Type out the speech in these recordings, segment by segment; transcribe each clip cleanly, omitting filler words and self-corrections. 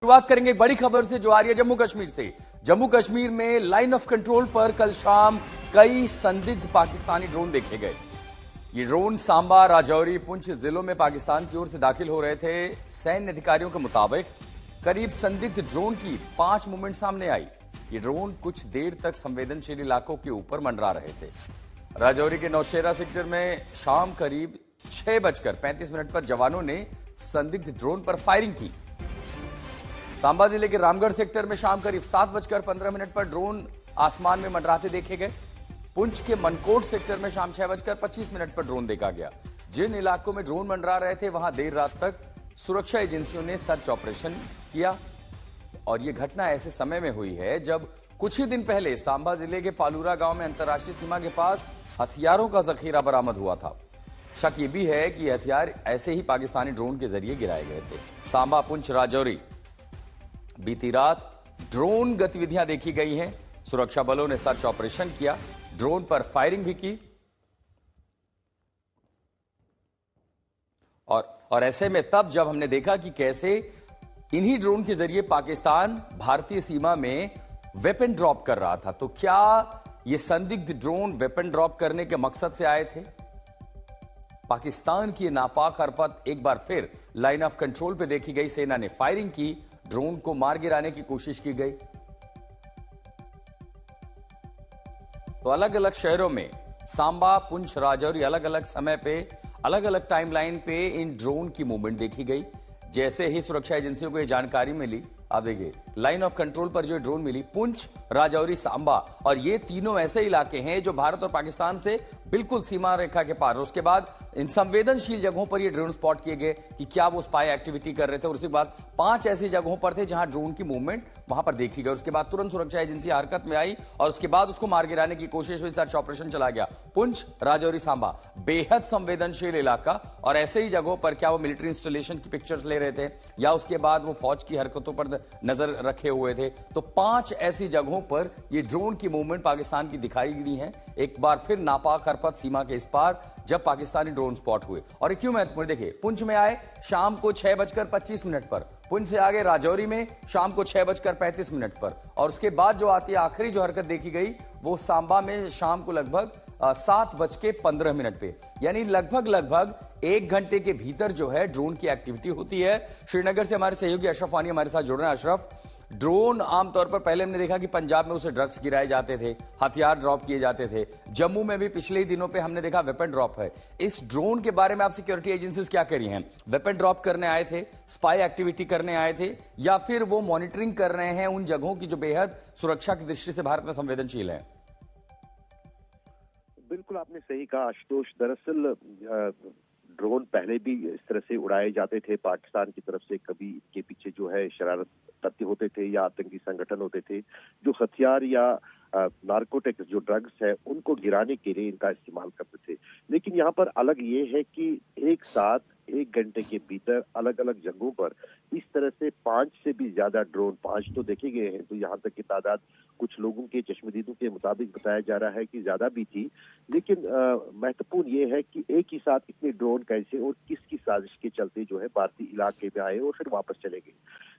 शुरुआत करेंगे एक बड़ी खबर से जो आ रही है जम्मू कश्मीर से। जम्मू कश्मीर में लाइन ऑफ कंट्रोल पर कल शाम कई संदिग्ध पाकिस्तानी ड्रोन देखे गए। ये ड्रोन सांबा, राजौरी, पुंछ जिलों में पाकिस्तान की ओर से दाखिल हो रहे थे। सैन्य अधिकारियों के मुताबिक करीब संदिग्ध ड्रोन की 5 मूवमेंट सामने आई। ये ड्रोन कुछ देर तक संवेदनशील इलाकों के ऊपर मंडरा रहे थे। राजौरी के नौशेरा सेक्टर में शाम करीब 6:35 पर जवानों ने संदिग्ध ड्रोन पर फायरिंग की। सांबा जिले के रामगढ़ सेक्टर में शाम करीब 7:15 पर ड्रोन आसमान में मंडराते देखे गए। पुंछ के मनकोट सेक्टर में शाम 6:25 पर ड्रोन देखा गया। जिन इलाकों में ड्रोन मंडरा रहे थे वहां देर रात तक सुरक्षा एजेंसियों ने सर्च ऑपरेशन किया। और यह घटना ऐसे समय में हुई है जब कुछ ही दिन पहले सांबा जिले के पालूरा गांव में अंतर्राष्ट्रीय सीमा के पास हथियारों का जखीरा बरामद हुआ था। शक यह भी है कि यह हथियार ऐसे ही पाकिस्तानी ड्रोन के जरिए गिराए गए थे। सांबा, पुंछ, राजौरी बीती रात ड्रोन गतिविधियां देखी गई हैं। सुरक्षा बलों ने सर्च ऑपरेशन किया, ड्रोन पर फायरिंग भी की। और ऐसे में तब जब हमने देखा कि कैसे इन्हीं ड्रोन के जरिए पाकिस्तान भारतीय सीमा में वेपन ड्रॉप कर रहा था, तो क्या ये संदिग्ध ड्रोन वेपन ड्रॉप करने के मकसद से आए थे? पाकिस्तान की नापाक हरकत एक बार फिर लाइन ऑफ कंट्रोल पे देखी गई। सेना ने फायरिंग की, ड्रोन को मार गिराने की कोशिश की गई। तो अलग अलग शहरों में सांबा, पुंछ, राजौरी अलग अलग समय पे, अलग अलग टाइमलाइन पे इन ड्रोन की मूवमेंट देखी गई। जैसे ही सुरक्षा एजेंसियों को यह जानकारी मिली, आप देखिए लाइन ऑफ कंट्रोल पर जो ड्रोन मिली, पुंछ, राजौरी, सांबा, और ये तीनों ऐसे इलाके हैं जो भारत और पाकिस्तान से बिल्कुल सीमा रेखा के पार। उसके बाद इन संवेदनशील जगहों पर ये ड्रोन स्पॉट किए गए कि क्या वो स्पाई एक्टिविटी कर रहे थे। और उसके बाद 5 ऐसी जगहों पर थे जहां ड्रोन की मूवमेंट वहां पर देखी गई। उसके बाद तुरंत सुरक्षा एजेंसी हरकत में आई और उसके बाद उसको मार गिराने की कोशिश हुई। सर्च ऑपरेशन चला गया। पुंछ, राजौरी, सांबा बेहद संवेदनशील इलाका, और ऐसे ही जगहों पर क्या वो मिलिट्री इंस्टॉलेशन की पिक्चर्स ले रहे थे या उसके बाद वो फौज की हरकतों पर नजर रखे हुए थे। तो 5 ऐसी जगहों पर ये ड्रोन की मूवमेंट पाकिस्तान की दिखाई दी है। एक बार फिर नापाक हरकत सीमा के इस पार जब पाकिस्तानी ड्रोन स्पॉट हुए। और क्यों महत्वपूर्ण, देखिए पुंछ में आए शाम को 6:25 पर, पुंछ से आगे राजौरी में शाम को 6:35 पर, और उसके बाद जो आती है आखिरी जो हरकत देखी गई वो सांबा में शाम को लगभग 7:15 पे। यानी लगभग 1 घंटे के भीतर जो है ड्रोन की एक्टिविटी होती है। श्रीनगर से हमारे सहयोगी अशरफ वानी हमारे साथ जुड़ रहे हैं। अशरफ, ड्रोन आमतौर पर पहले हमने देखा कि पंजाब में उसे ड्रग्स गिराए जाते थे, हथियार ड्रॉप किए जाते थे। जम्मू में भी पिछले ही दिनों पे हमने देखा वेपन ड्रॉप है। इस ड्रोन के बारे में आप सिक्योरिटी एजेंसीज क्या कह रही हैं? वेपन ड्रॉप करने आए थे, स्पाई एक्टिविटी करने आए थे, या फिर वो मॉनिटरिंग कर रहे हैं उन जगहों की जो बेहद सुरक्षा की दृष्टि से भारत में संवेदनशील है? बिल्कुल आपने सही कहा आशुतोष। दरअसल ड्रोन पहले भी इस तरह से उड़ाए जाते थे पाकिस्तान की तरफ से। कभी इनके पीछे जो है शरारत तत्व होते थे या आतंकी संगठन होते थे जो हथियार या नार्कोटिक्स जो ड्रग्स है उनको गिराने के लिए इनका इस्तेमाल करते थे। लेकिन यहाँ पर अलग ये है कि एक साथ 1 घंटे के भीतर अलग अलग जगहों पर इस तरह से 5 से भी ज्यादा ड्रोन, 5 तो देखे गए हैं, तो यहाँ तक की तादाद कुछ लोगों के चश्मदीदों के मुताबिक बताया जा रहा है कि ज्यादा भी थी। लेकिन महत्वपूर्ण ये है कि एक ही साथ इतने ड्रोन कैसे और किसकी साजिश के चलते जो है भारतीय इलाके में आए और फिर वापस चले गए।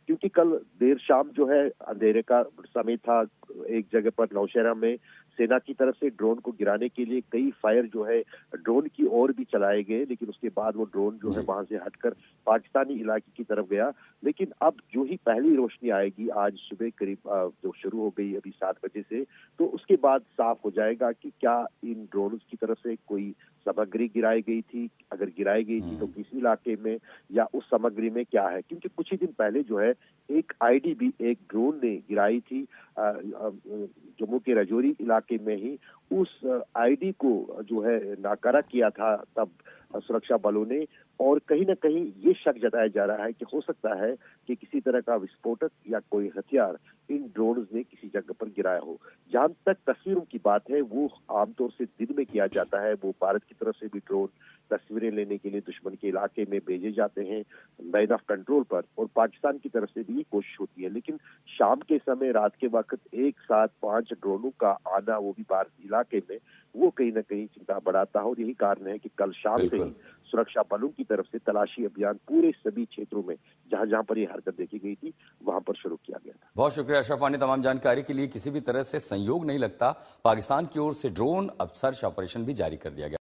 क्योंकि कल देर शाम जो है अंधेरे का समय था, एक जगह पर नौशहरा में सेना की तरफ से ड्रोन को गिराने के लिए कई फायर जो है ड्रोन की ओर भी चलाए गए। लेकिन उसके बाद वो ड्रोन जो है वहां से हटकर पाकिस्तानी इलाके की तरफ गया। लेकिन अब जो ही पहली रोशनी आएगी आज सुबह करीब जो शुरू हो गई अभी 7 बजे से, तो उसके बाद साफ हो जाएगा कि क्या इन ड्रोन की तरफ से कोई सामग्री गिराई गई थी, अगर गिराई गई थी तो किस इलाके में, या उस सामग्री में क्या है। क्योंकि कुछ ही दिन पहले जो है एक आईडी भी एक ड्रोन ने गिराई थी जम्मू के राजौरी इलाके में ही। उस आईडी को जो है नाकारा किया था तब सुरक्षा बलों ने, और कहीं ना कहीं ये शक जताया जा रहा है कि हो सकता है कि किसी तरह का विस्फोटक या कोई हथियार इन ड्रोन ने किसी जगह पर गिराया हो। जहां तक तस्वीरों की बात है वो आमतौर से दिन में किया जाता है। वो भारत की तरफ से भी ड्रोन तस्वीरें लेने के लिए दुश्मन के इलाके में भेजे जाते हैं लाइन ऑफ कंट्रोल पर, और पाकिस्तान की तरफ से भी ये कोशिश होती है। लेकिन शाम के समय, रात के वक्त एक साथ 5 ड्रोनों का आना, वो भी भारत इलाके में, वो कहीं ना कहीं चिंता बढ़ाता है। और यही कारण है कि कल शाम से ही सुरक्षा बलों की तरफ से तलाशी अभियान पूरे सभी क्षेत्रों में जहां जहां पर ये हरकत देखी गई थी वहां पर शुरू किया गया था। बहुत शुक्रिया अशरफ वानी, तमाम जानकारी के लिए। किसी भी तरह से संयोग नहीं लगता, पाकिस्तान की ओर से ड्रोन अब सर्च ऑपरेशन भी जारी कर दिया गया।